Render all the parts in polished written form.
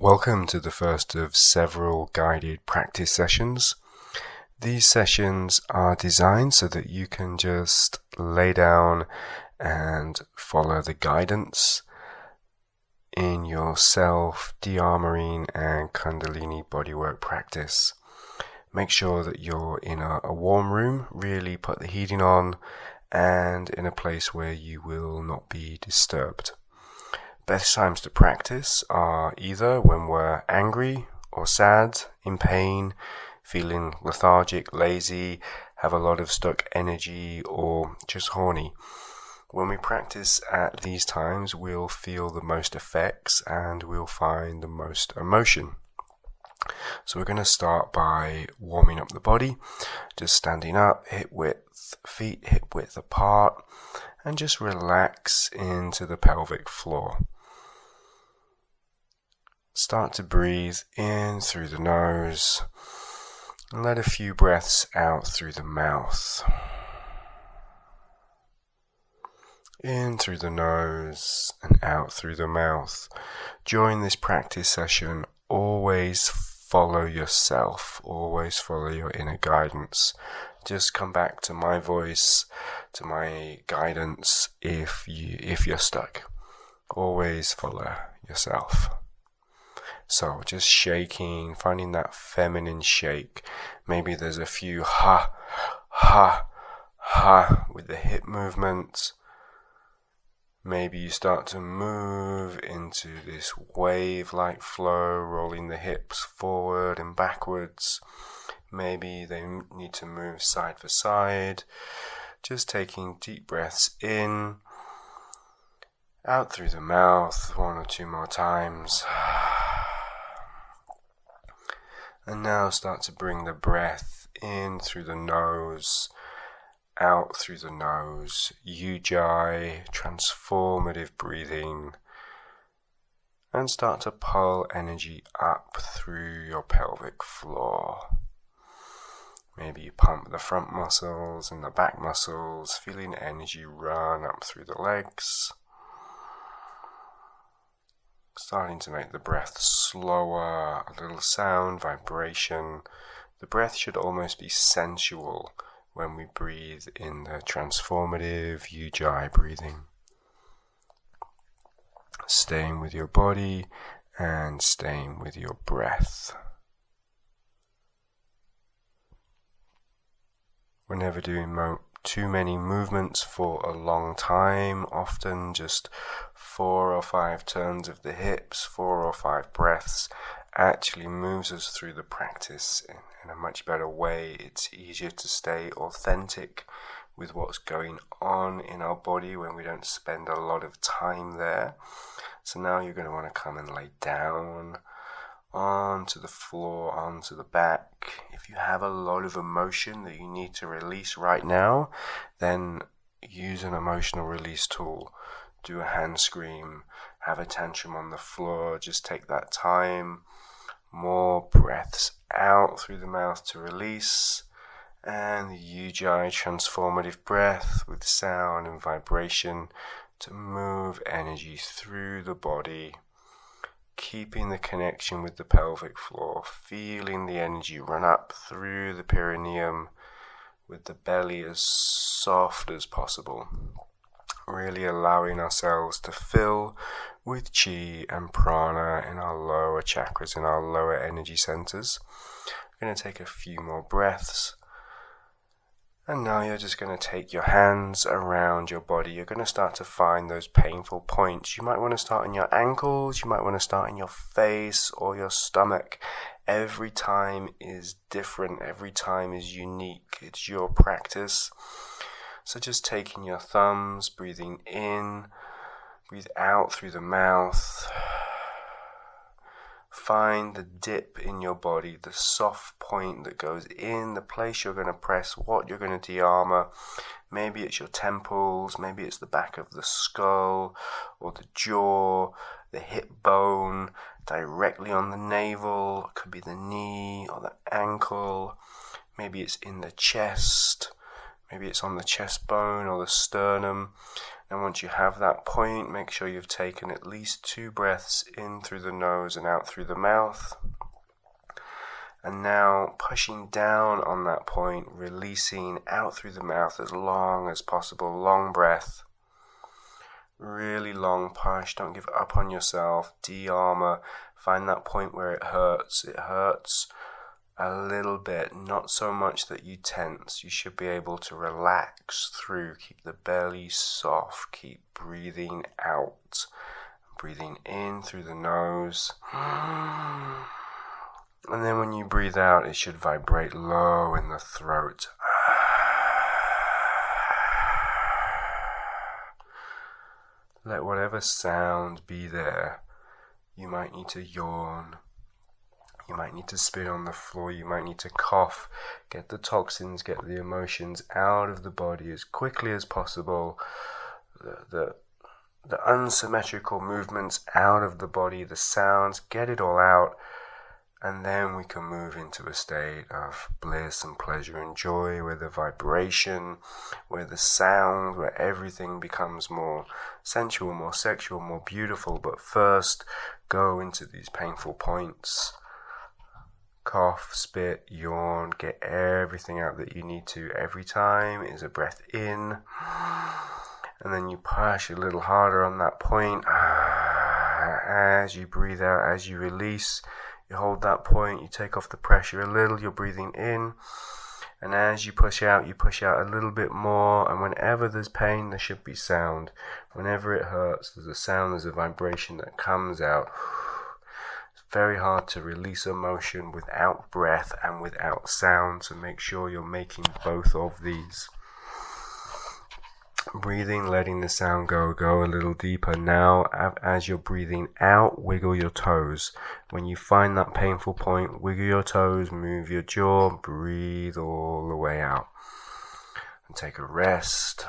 Welcome to the first of several guided practice sessions. These sessions are designed so that you can just lay down and follow the guidance in your self-de-armoring and Kundalini bodywork practice. Make sure that you're in a warm room, really put the heating on, and in a place where you will not be disturbed. Best times to practice are either when we're angry or sad, in pain, feeling lethargic, lazy, have a lot of stuck energy, or just horny. When we practice at these times, we'll feel the most effects and we'll find the most emotion. So we're going to start by warming up the body, just standing up, feet hip width apart, and just relax into the pelvic floor. Start to breathe in through the nose and let a few breaths out through the mouth. In through the nose and out through the mouth. During this practice session, always follow yourself, always follow your inner guidance. Just come back to my voice, to my guidance if you're stuck. Always follow yourself. So just shaking, finding that feminine shake. Maybe there's a few ha, ha, ha with the hip movement. Maybe you start to move into this wave-like flow, rolling the hips forward and backwards. Maybe they need to move side for side. Just taking deep breaths in, out through the mouth, one or two more times. And now start to bring the breath in through the nose, out through the nose. Ujjayi, transformative breathing. And start to pull energy up through your pelvic floor. Maybe you pump the front muscles and the back muscles, feeling energy run up through the legs. Starting to make the breath slower, a little sound, vibration. The breath should almost be sensual when we breathe in the transformative Ujjayi breathing. Staying with your body and staying with your breath. We're never doing too many movements for a long time, often just 4 or 5 turns of the hips, 4 or 5 breaths actually moves us through the practice in a much better way. It's easier to stay authentic with what's going on in our body when we don't spend a lot of time there. So now you're going to want to come and lay down onto the floor, onto the back. If you have a lot of emotion that you need to release right now, then use an emotional release tool. Do a hand scream, have a tantrum on the floor, just take that time. More breaths out through the mouth to release. And the Ujjayi transformative breath with sound and vibration to move energy through the body. Keeping the connection with the pelvic floor, feeling the energy run up through the perineum with the belly as soft as possible. Really allowing ourselves to fill with chi and prana in our lower chakras, in our lower energy centers. We're going to take a few more breaths. And now you're just going to take your hands around your body. You're going to start to find those painful points. You might want to start in your ankles. You might want to start in your face or your stomach. Every time is different. Every time is unique. It's your practice. So just taking your thumbs, breathing in, breathe out through the mouth. Find the dip in your body, the soft point that goes in, the place you're going to press, what you're going to de-armor. Maybe it's your temples, maybe it's the back of the skull, or the jaw, the hip bone, directly on the navel. It could be the knee or the ankle. Maybe it's in the chest. Maybe it's on the chest bone or the sternum. And once you have that point, make sure you've taken at least 2 breaths in through the nose and out through the mouth. And now pushing down on that point, releasing out through the mouth as long as possible. Long breath. Really long push. Don't give up on yourself. De-armor. Find that point where it hurts. It hurts a little bit, not so much that you tense. You should be able to relax through. Keep the belly soft. Keep breathing out. Breathing in through the nose. And then when you breathe out, it should vibrate low in the throat. Let whatever sound be there. You might need to yawn. You might need to spit on the floor. You might need to cough. Get the toxins, get the emotions out of the body as quickly as possible. The unsymmetrical movements out of the body, the sounds, get it all out. And then we can move into a state of bliss and pleasure and joy, where the vibration, where the sound, where everything becomes more sensual, more sexual, more beautiful. But first, go into these painful points. Cough, spit, yawn, get everything out that you need to. Every time is a breath in. And then you push a little harder on that point. As you breathe out, as you release, you hold that point, you take off the pressure a little, you're breathing in. And as you push out a little bit more. And whenever there's pain, there should be sound. Whenever it hurts, there's a sound, there's a vibration that comes out. It's very hard to release emotion without breath and without sound, so make sure you're making both of these. Breathing, letting the sound go a little deeper. Now, as you're breathing out, wiggle your toes. When you find that painful point, wiggle your toes, move your jaw, breathe all the way out. And take a rest.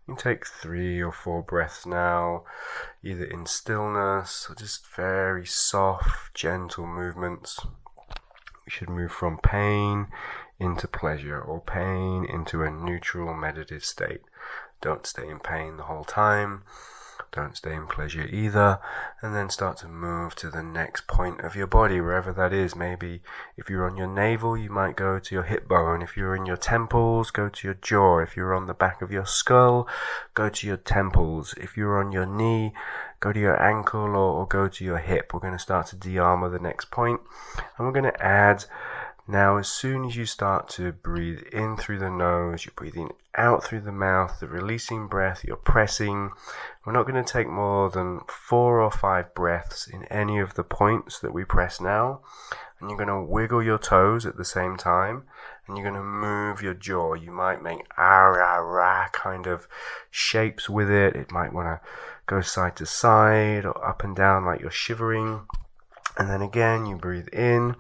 You take 3 or 4 breaths now, either in stillness or just very soft, gentle movements. We should move from pain into pleasure, or pain into a neutral meditative state. Don't stay in pain the whole time. Don't stay in pleasure either. And then start to move to the next point of your body, wherever that is. Maybe if you're on your navel, you might go to your hip bone. If you're in your temples, go to your jaw. If you're on the back of your skull, go to your temples. If you're on your knee, go to your ankle or go to your hip. We're going to start to de-armor the next point. And we're going to add. Now, as soon as you start to breathe in through the nose, you're breathing out through the mouth, the releasing breath, you're pressing. We're not going to take more than 4 or 5 breaths in any of the points that we press now. And you're going to wiggle your toes at the same time, and you're going to move your jaw. You might make ah-rah-rah kind of shapes with it. It might want to go side to side or up and down like you're shivering. And then again, you breathe in.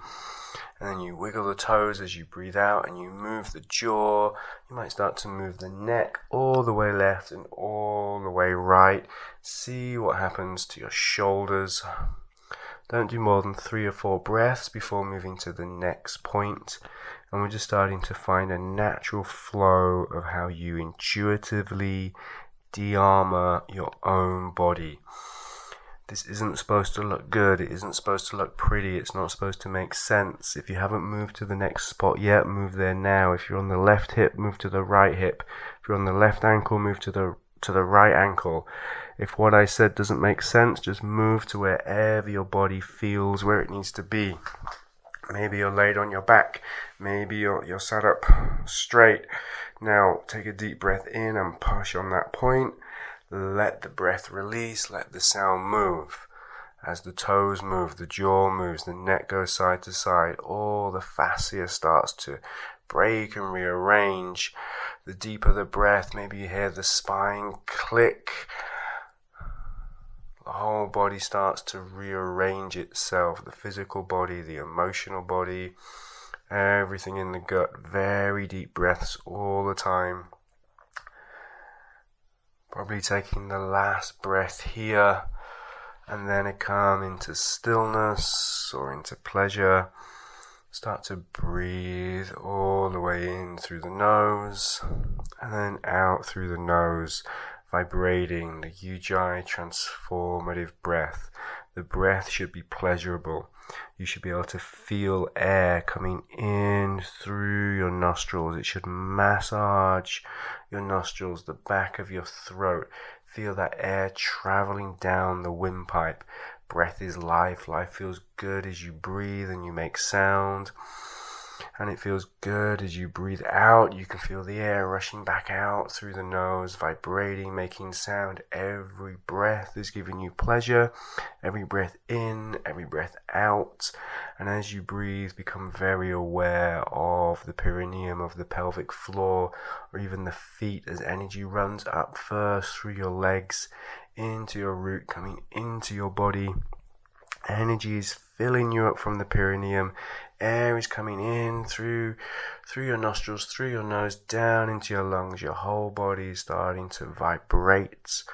And then you wiggle the toes as you breathe out, and you move the jaw. You might start to move the neck all the way left and all the way right. See what happens to your shoulders. Don't do more than 3 or 4 breaths before moving to the next point. And we're just starting to find a natural flow of how you intuitively de-armor your own body. This isn't supposed to look good, it isn't supposed to look pretty, it's not supposed to make sense. If you haven't moved to the next spot yet, move there now. If you're on the left hip, move to the right hip. If you're on the left ankle, move to the right ankle. If what I said doesn't make sense, just move to wherever your body feels where it needs to be. Maybe you're laid on your back, maybe you're sat up straight. Now take a deep breath in and push on that point. Let the breath release, let the sound move. As the toes move, the jaw moves, the neck goes side to side, all the fascia starts to break and rearrange. The deeper the breath, maybe you hear the spine click. The whole body starts to rearrange itself, the physical body, the emotional body, everything in the gut. Very deep breaths all the time. Probably taking the last breath here, and then come into stillness or into pleasure. Start to breathe all the way in through the nose and then out through the nose, vibrating the Ujjayi transformative breath. The breath should be pleasurable. You should be able to feel air coming in through your nostrils. It should massage your nostrils, the back of your throat. Feel that air traveling down the windpipe. Breath is life. Life feels good as you breathe and you make sound. And it feels good as you breathe out. You can feel the air rushing back out through the nose, vibrating, making sound. Every breath is giving you pleasure. Every breath in, every breath out. And as you breathe, become very aware of the perineum of the pelvic floor, or even the feet, as energy runs up first through your legs, into your root, coming into your body. Energy is filling you up from the perineum. Air is coming in through your nostrils, through your nose, down into your lungs. Your whole body is starting to vibrate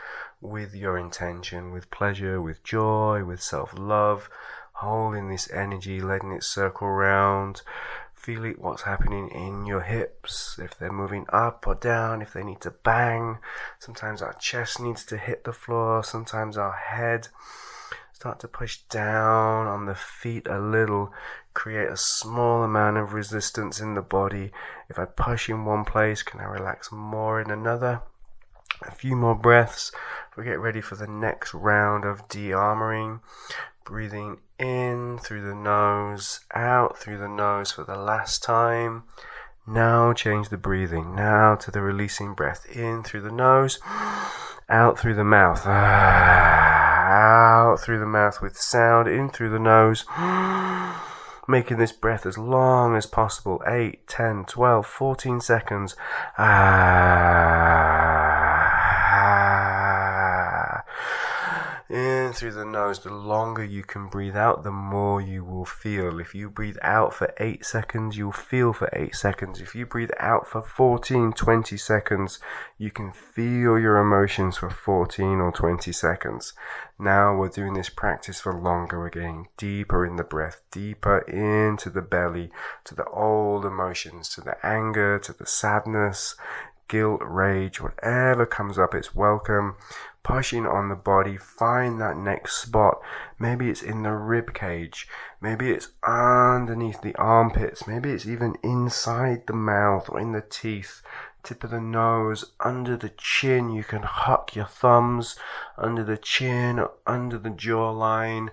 with your intention, with pleasure, with joy, with self-love. Holding this energy, letting it circle around. Feel what's happening in your hips, if they're moving up or down, if they need to bang. Sometimes our chest needs to hit the floor, sometimes our head. Start to push down on the feet a little, create a small amount of resistance in the body. If I push in one place, can I relax more in another? A few more breaths. We get ready for the next round of de-armoring. Breathing in through the nose, out through the nose for the last time. Now change the breathing. Now to the releasing breath. In through the nose, out through the mouth. Out through the mouth with sound. In through the nose. Making this breath as long as possible. 8, 10, 12, 14 seconds. In through the nose. The longer you can breathe out, the more you will feel. If you breathe out for 8 seconds, you'll feel for 8 seconds. If you breathe out for 14, 20 seconds, you can feel your emotions for 14 or 20 seconds. Now we're doing this practice for longer. We're getting deeper in the breath, deeper into the belly, to the old emotions, to the anger, to the sadness, guilt, rage, whatever comes up, it's welcome. Pushing on the body, find that next spot. Maybe it's in the rib cage, maybe it's underneath the armpits, maybe it's even inside the mouth or in the teeth, tip of the nose, under the chin. You can huck your thumbs under the chin or under the jawline.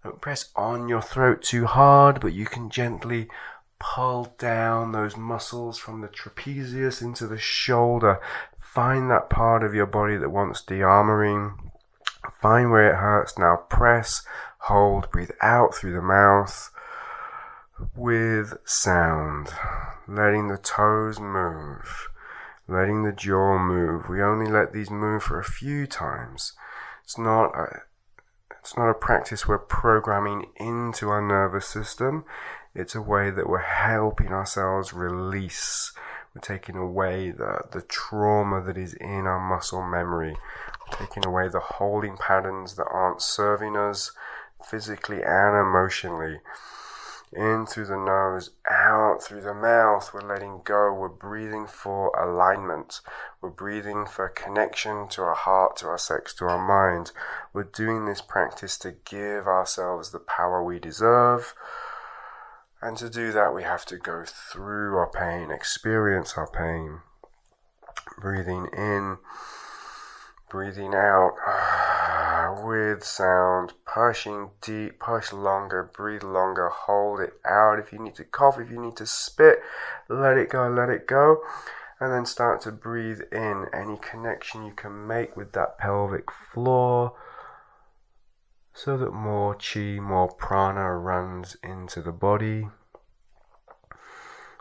Don't press on your throat too hard, but you can gently pull down those muscles from the trapezius into the shoulder. Find that part of your body that wants de-armoring. Find where it hurts. Now press, hold, breathe out through the mouth with sound. Letting the toes move. Letting the jaw move. We only let these move for a few times. It's not a practice we're programming into our nervous system. It's a way that we're helping ourselves release. We're taking away the trauma that is in our muscle memory. We're taking away the holding patterns that aren't serving us physically and emotionally. In through the nose, out through the mouth. We're letting go. We're breathing for alignment. We're breathing for connection to our heart, to our sex, to our mind. We're doing this practice to give ourselves the power we deserve. And to do that, we have to go through our pain, experience our pain. Breathing in, breathing out with sound, pushing deep, push longer, breathe longer, hold it out. If you need to cough, if you need to spit, let it go. And then start to breathe in any connection you can make with that pelvic floor, so that more chi, more prana runs into the body.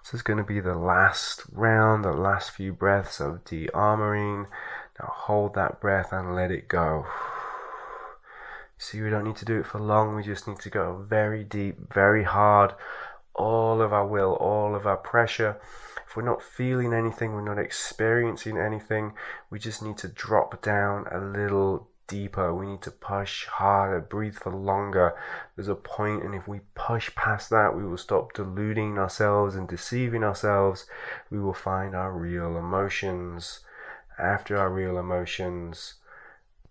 This is going to be the last round, the last few breaths of de-armoring. Now hold that breath and let it go. See, we don't need to do it for long. We just need to go very deep, very hard. All of our will, all of our pressure. If we're not feeling anything, we're not experiencing anything, we just need to drop down a little deeper. We need to push harder, breathe for longer. There's a point, and if we push past that, we will stop deluding ourselves and deceiving ourselves. We will find our real emotions. After our real emotions,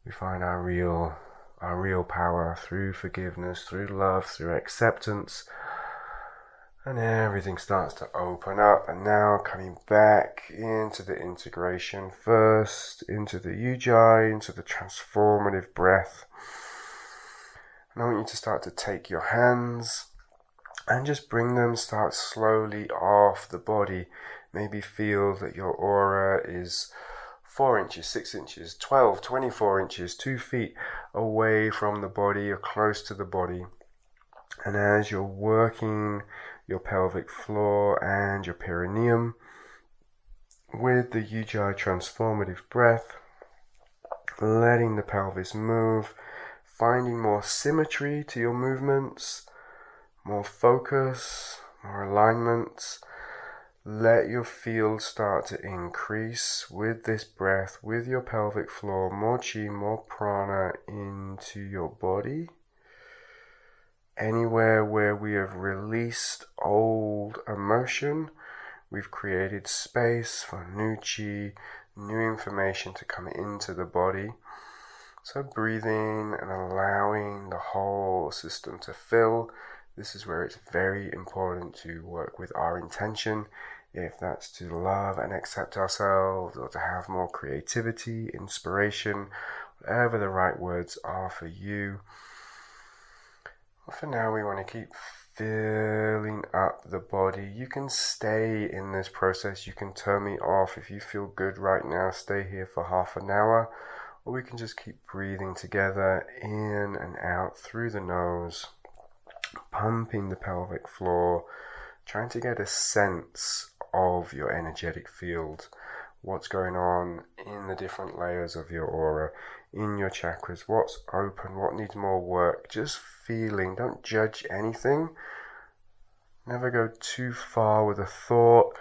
we find our real power through forgiveness, through love, through acceptance. And everything starts to open up. And now coming back into the integration first, into the Ujjayi, into the transformative breath. And I want you to start to take your hands and just bring them, start slowly off the body. Maybe feel that your aura is 4 inches, 6 inches, 12, 24 inches, 2 feet away from the body. You're close to the body. And as you're working your pelvic floor and your perineum with the Ujjayi transformative breath, letting the pelvis move, finding more symmetry to your movements, more focus, more alignment. Let your field start to increase with this breath, with your pelvic floor, more chi, more prana into your body. Anywhere where we have released old emotion, we've created space for new chi, new information to come into the body. So breathing and allowing the whole system to fill. This is where it's very important to work with our intention. If that's to love and accept ourselves, or to have more creativity, inspiration, whatever the right words are for you. For now, we want to keep filling up the body. You can stay in this process. You can turn me off if you feel good right now. Stay here for half an hour. Or we can just keep breathing together in and out through the nose, pumping the pelvic floor, trying to get a sense of your energetic field. What's going on in the different layers of your aura, in your chakras, what's open, what needs more work. Just feeling, don't judge anything. Never go too far with a thought.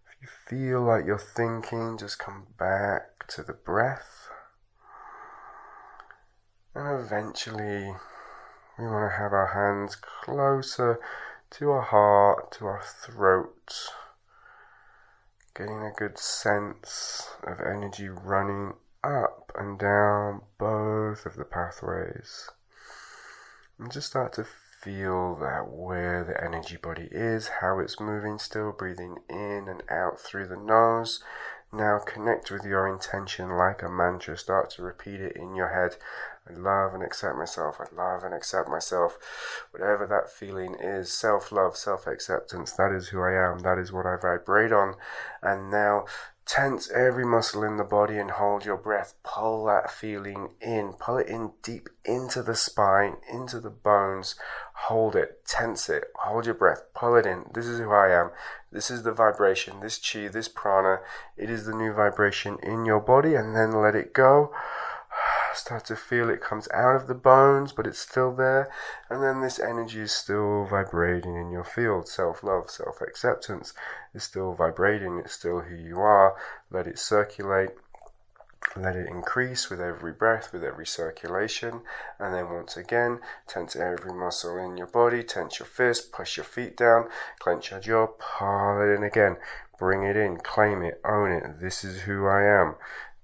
If you feel like you're thinking, just come back to the breath. And eventually, we want to have our hands closer to our heart, to our throat. Getting a good sense of energy running up and down both of the pathways. And just start to feel that where the energy body is, how it's moving, still breathing in and out through the nose. Now connect with your intention like a mantra. Start to repeat it in your head. I love and accept myself. I love and accept myself. Whatever that feeling is, self-love, self-acceptance, that is who I am. That is what I vibrate on. And now tense every muscle in the body and hold your breath. Pull that feeling in. Pull it in deep into the spine, into the bones. Hold it. Tense it. Hold your breath. Pull it in. This is who I am. This is the vibration, this chi, this prana. It is the new vibration in your body, and then let it go. Start to feel it comes out of the bones, but it's still there. And then this energy is still vibrating in your field. Self-love, self-acceptance is still vibrating. It's still who you are. Let it circulate. Let it increase with every breath, with every circulation. And then once again, tense every muscle in your body. Tense your fist, push your feet down, clench your jaw, pull it in again. Bring it in, claim it, own it. This is who I am.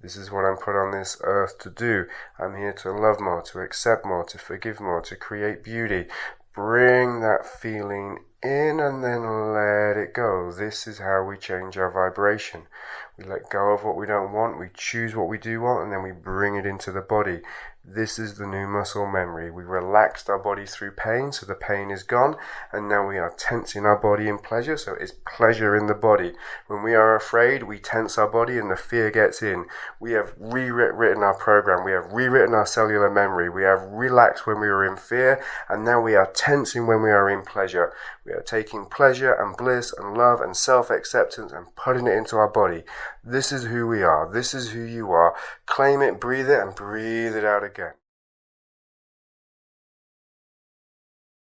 This is what I'm put on this earth to do. I'm here to love more, to accept more, to forgive more, to create beauty. Bring that feeling in and then let it go. This is how we change our vibration. We let go of what we don't want, we choose what we do want, and then we bring it into the body. This is the new muscle memory. We relaxed our body through pain, so the pain is gone, and now we are tensing our body in pleasure, so it's pleasure in the body. When we are afraid, we tense our body and the fear gets in. We have rewritten our program, we have rewritten our cellular memory, we have relaxed when we were in fear, and now we are tensing when we are in pleasure. We are taking pleasure and bliss and love and self-acceptance and putting it into our body. This is who we are. This is who you are. Claim it, breathe it, and breathe it out again.